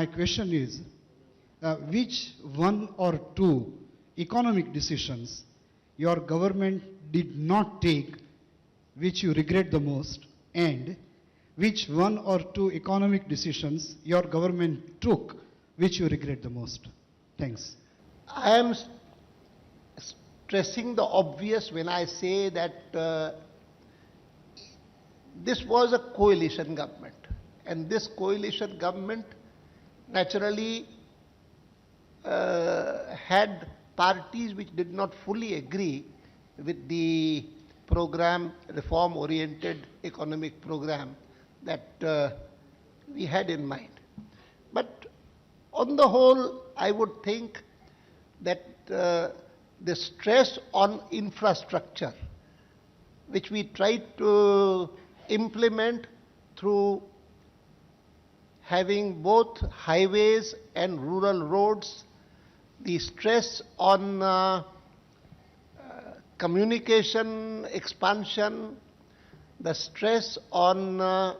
my question is, which one or two economic decisions your government did not take which you regret the most, and which one or two economic decisions your government took which you regret the most? Thanks. I am stressing the obvious when I say that this was a coalition government, and this coalition government naturally had parties which did not fully agree with the program, reform-oriented economic program that we had in mind. But on the whole, I would think that the stress on infrastructure, which we tried to implement through having both highways and rural roads, the stress on communication expansion, the stress on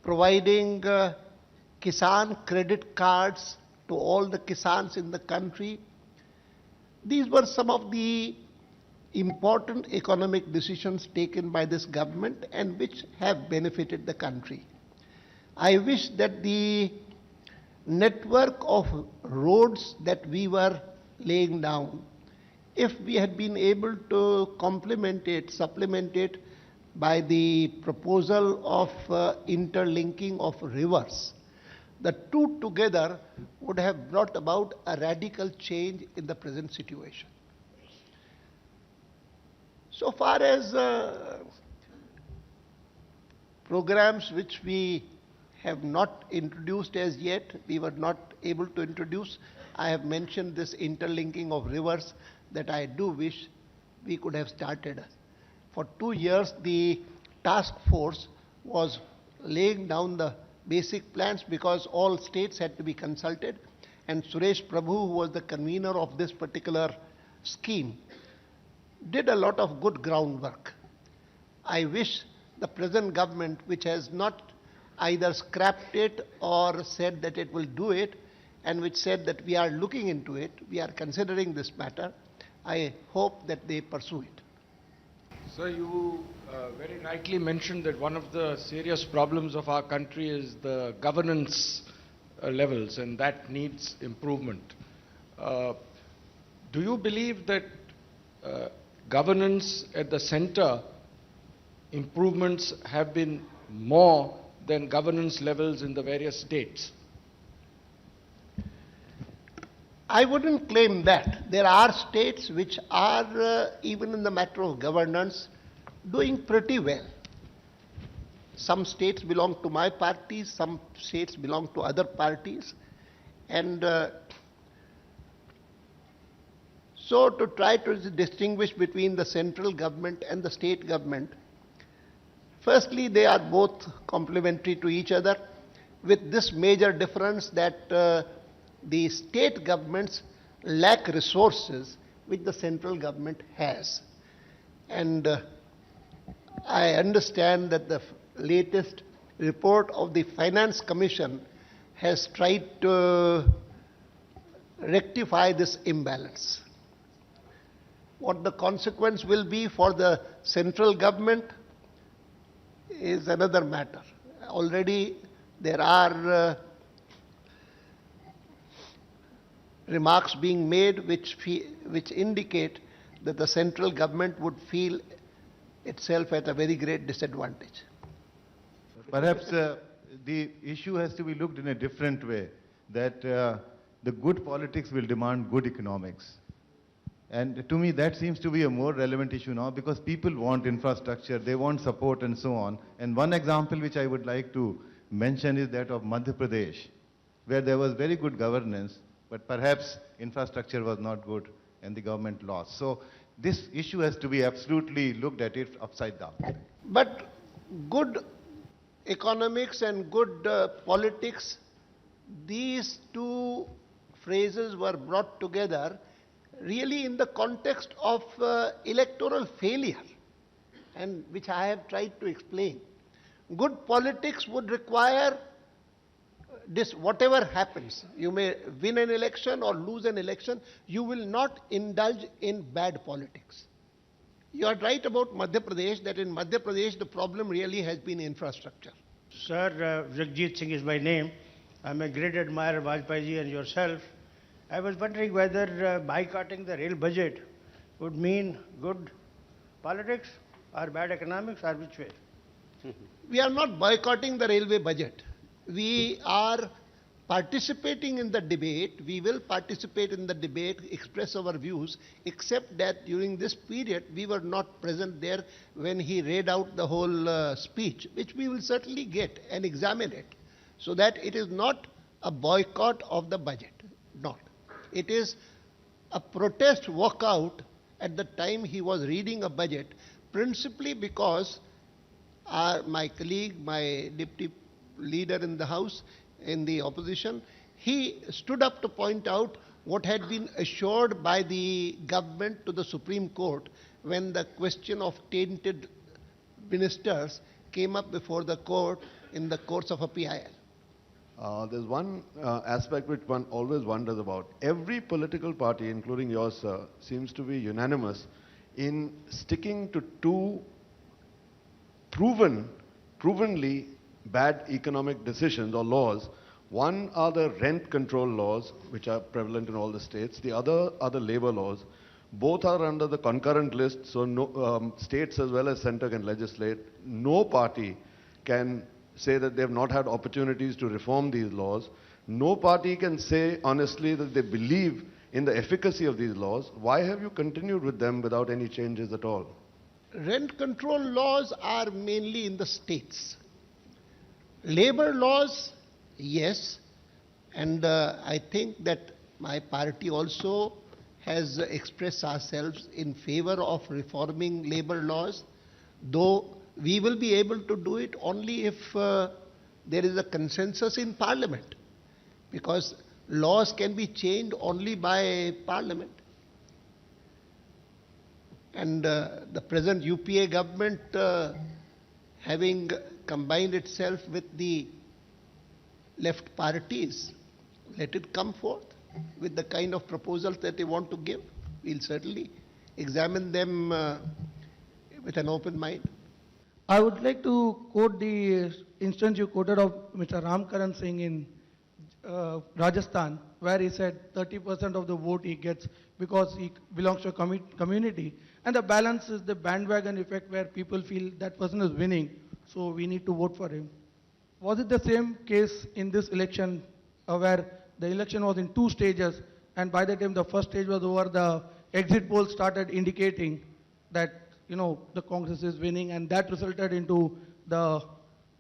providing Kisan credit cards to all the Kisans in the country. These were some of the important economic decisions taken by this government and which have benefited the country. I wish that the network of roads that we were laying down, if we had been able to complement it, supplement it by the proposal of interlinking of rivers, the two together would have brought about a radical change in the present situation. So far as programs which we have not introduced as yet, we were not able to introduce, I have mentioned this interlinking of rivers that I do wish we could have started. For 2 years, the task force was laying down the basic plans because all states had to be consulted, and Suresh Prabhu, who was the convener of this particular scheme, did a lot of good groundwork. I wish the present government, which has not either scrapped it or said that it will do it, and which said that we are looking into it, we are considering this matter, I hope that they pursue it. Sir, you very rightly mentioned that one of the serious problems of our country is the governance levels, and that needs improvement. Do you believe that governance at the center improvements have been more than governance levels in the various states? I wouldn't claim that. There are states which are, even in the matter of governance, doing pretty well. Some states belong to my party, some states belong to other parties. And so to try to distinguish between the central government and the state government, firstly, they are both complementary to each other, with this major difference that the state governments lack resources which the central government has. And I understand that the latest report of the Finance Commission has tried to rectify this imbalance. What the consequence will be for the central government is another matter. Already there are remarks being made which indicate that the central government would feel itself at a very great disadvantage. Perhaps the issue has to be looked in a different way, that the good politics will demand good economics. And to me, that seems to be a more relevant issue now, because people want infrastructure, they want support and so on. And one example which I would like to mention is that of Madhya Pradesh, where there was very good governance, but perhaps infrastructure was not good and the government lost. So this issue has to be absolutely looked at it upside down. But good economics and good politics, these two phrases were brought together really in the context of electoral failure, and which I have tried to explain. Good politics would require this, whatever happens, you may win an election or lose an election, you will not indulge in bad politics. You are right about Madhya Pradesh, that in Madhya Pradesh the problem really has been infrastructure. Sir, Jagjit Singh is my name. I'm a great admirer of Vajpayee ji and yourself. I was wondering whether boycotting the rail budget would mean good politics or bad economics, or which way? We are not boycotting the railway budget. We are participating in the debate. We will participate in the debate, express our views, except that during this period we were not present there when he read out the whole speech, which we will certainly get and examine it, so that it is not a boycott of the budget. Not. It is a protest walkout at the time he was reading a budget, principally because my colleague, my deputy leader in the House, in the opposition, he stood up to point out what had been assured by the government to the Supreme Court when the question of tainted ministers came up before the court in the course of a PIL. There's one aspect which one always wonders about. Every political party, including yours, sir, seems to be unanimous in sticking to two provenly bad economic decisions or laws. One are the rent control laws, which are prevalent in all the states. The other are the labor laws. Both are under the concurrent list, so no, states as well as center can legislate. No party can say that they have not had opportunities to reform these laws. No party can say honestly that they believe in the efficacy of these laws. Why have you continued with them without any changes at all? Rent control laws are mainly in the states. Labor laws, yes, and I think that my party also has expressed ourselves in favor of reforming labor laws, though we will be able to do it only if there is a consensus in Parliament, because laws can be changed only by Parliament. And the present UPA government, having combined itself with the left parties, let it come forth with the kind of proposals that they want to give. We'll certainly examine them with an open mind. I would like to quote the instance you quoted of Mr. Ramkaran Singh in Rajasthan, where he said 30% of the vote he gets because he belongs to a community, and the balance is the bandwagon effect where people feel that person is winning, so we need to vote for him. Was it the same case in this election where the election was in two stages, and by the time the first stage was over, the exit polls started indicating that the Congress is winning, and that resulted into the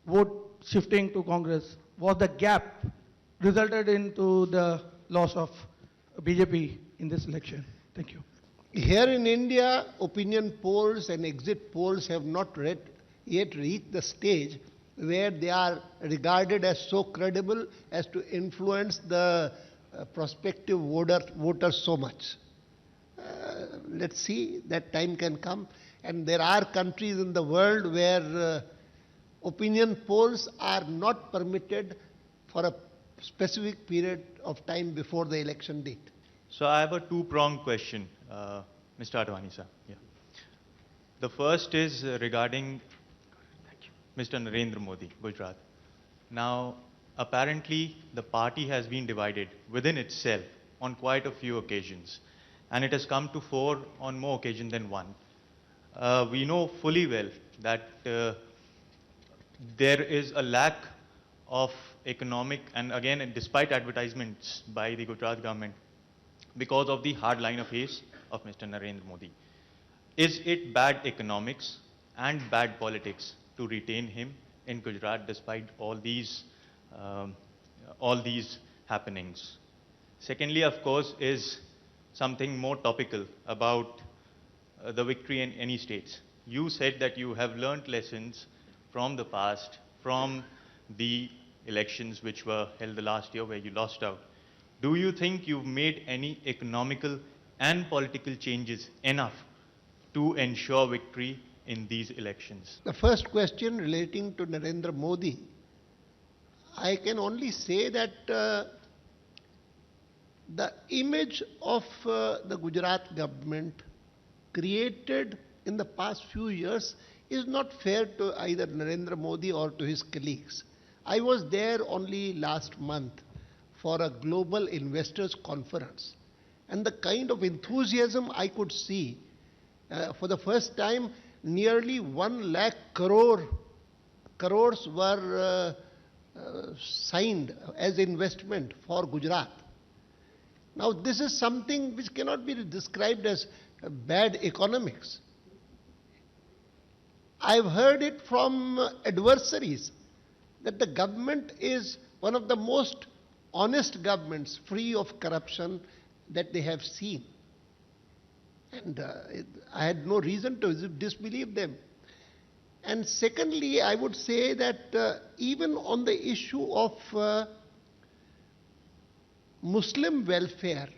vote shifting to Congress? Was the gap resulted into the loss of BJP in this election? Thank you. Here in India, opinion polls and exit polls have not yet reached the stage where they are regarded as so credible as to influence the prospective voters so much. Let's see, that time can come. And there are countries in the world where opinion polls are not permitted for a specific period of time before the election date. So I have a two-pronged question, Mr. Advani, sir. Yeah. The first is regarding Mr. Narendra Modi, Gujarat. Now, apparently, the party has been divided within itself on quite a few occasions, and it has come to fore on more occasions than one. We know fully well that there is a lack of economic, and again, despite advertisements by the Gujarat government, because of the hard line of face of Mr. Narendra Modi. Is it bad economics and bad politics to retain him in Gujarat despite all these happenings? Secondly, of course, is something more topical about the victory in any states. You said that you have learnt lessons from the past, from the elections which were held the last year where you lost out. Do you think you've made any economical and political changes enough to ensure victory in these elections? The first question relating to Narendra Modi, I can only say that the image of the Gujarat government created in the past few years is not fair to either Narendra Modi or to his colleagues. I was there only last month for a global investors conference, and the kind of enthusiasm I could see, for the first time, nearly 1 lakh crores were signed as investment for Gujarat. Now, this is something which cannot be described as bad economics. I've heard it from adversaries that the government is one of the most honest governments, free of corruption, that they have seen. And I had no reason to disbelieve them. And secondly, I would say that even on the issue of Muslim welfare,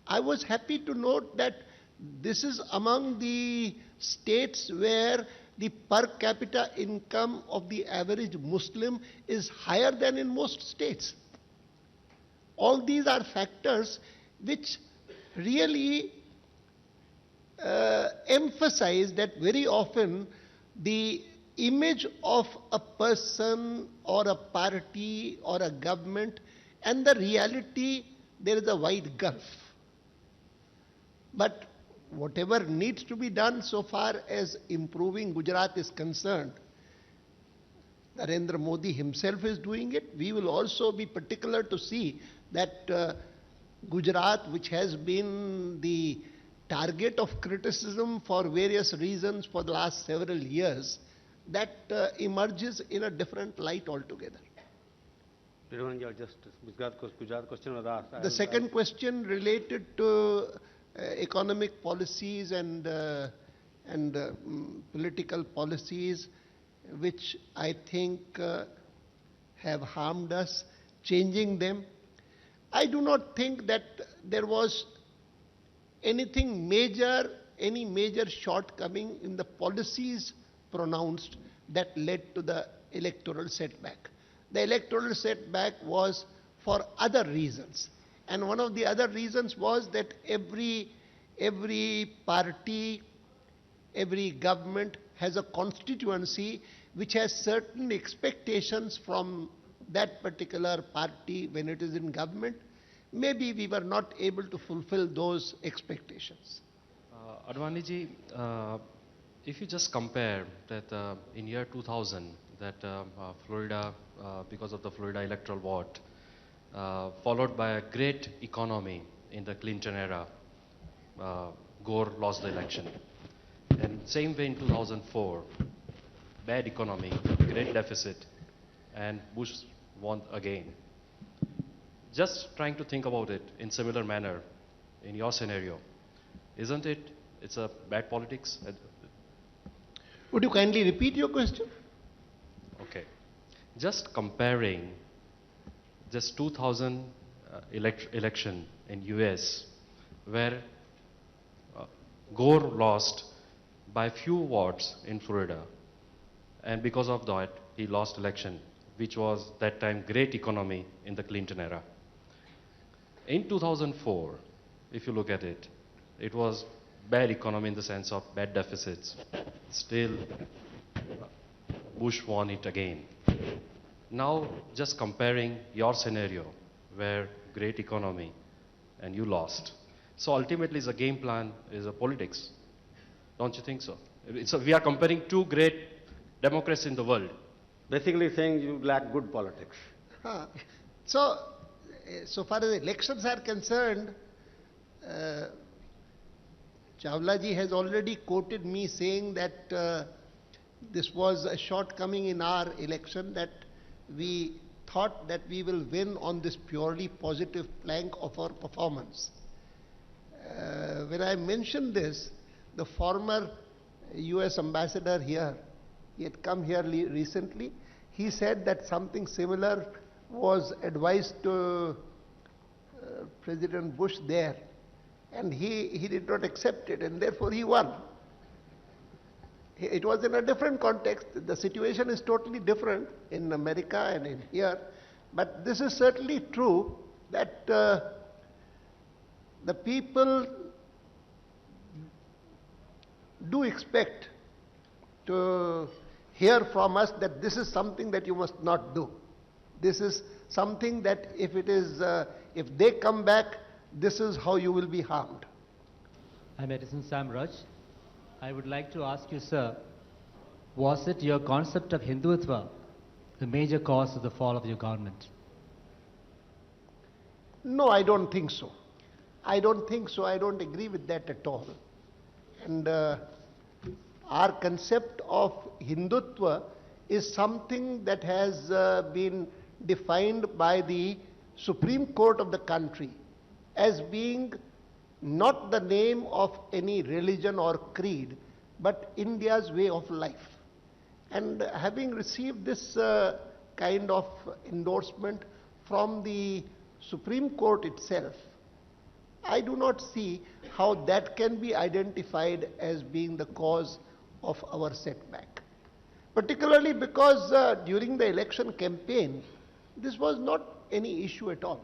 I was happy to note that this is among the states where the per capita income of the average Muslim is higher than in most states. All these are factors which really emphasize that very often the image of a person or a party or a government and the reality, there is a wide gulf. But whatever needs to be done so far as improving Gujarat is concerned, Narendra Modi himself is doing it. We will also be particular to see that Gujarat, which has been the target of criticism for various reasons for the last several years, that emerges in a different light altogether. Gujarat question was asked. The second question related to economic policies and political policies, which I think have harmed us, changing them. I do not think that there was anything major, any major shortcoming in the policies pronounced that led to the electoral setback. The electoral setback was for other reasons. And one of the other reasons was that every party, every government has a constituency which has certain expectations from that particular party when it is in government. Maybe we were not able to fulfill those expectations. Advani ji, if you just compare that in year 2000, that Florida, because of the Florida electoral vote, followed by a great economy in the Clinton era, Gore lost the election. And same way in 2004, bad economy, great deficit, and Bush won again. Just trying to think about it in similar manner, in your scenario, isn't it? It's a bad politics. Would you kindly repeat your question? Okay. Just comparing just 2000 election in US, where Gore lost by few votes in Florida, and because of that he lost election, which was that time great economy in the Clinton era. In 2004, if you look at it, it was bad economy in the sense of bad deficits. Still, Bush won it again. Now, just comparing your scenario, where great economy and you lost. So ultimately, the game plan is a politics. Don't you think so? We are comparing two great democracies in the world. Basically saying you lack good politics. So far as elections are concerned, Chawla ji has already quoted me saying that this was a shortcoming in our election, that we thought that we will win on this purely positive plank of our performance. When I mentioned this, the former US ambassador here, he had come here recently, he said that something similar was advised to President Bush there, and he did not accept it, and therefore he won. It was in a different context. The situation is totally different in America and in here, But this is certainly true that the people do expect to hear from us that this is something that you must not do. This is something that if they come back, this is how you will be harmed. I'm Edison Samraj. I would like to ask you, sir, was it your concept of Hindutva the major cause of the fall of your government? No, I don't think so. I don't think so. I don't agree with that at all. And our concept of Hindutva is something that has been defined by the Supreme Court of the country as being not the name of any religion or creed, but India's way of life. And having received this kind of endorsement from the Supreme Court itself, I do not see how that can be identified as being the cause of our setback. Particularly because during the election campaign, this was not any issue at all.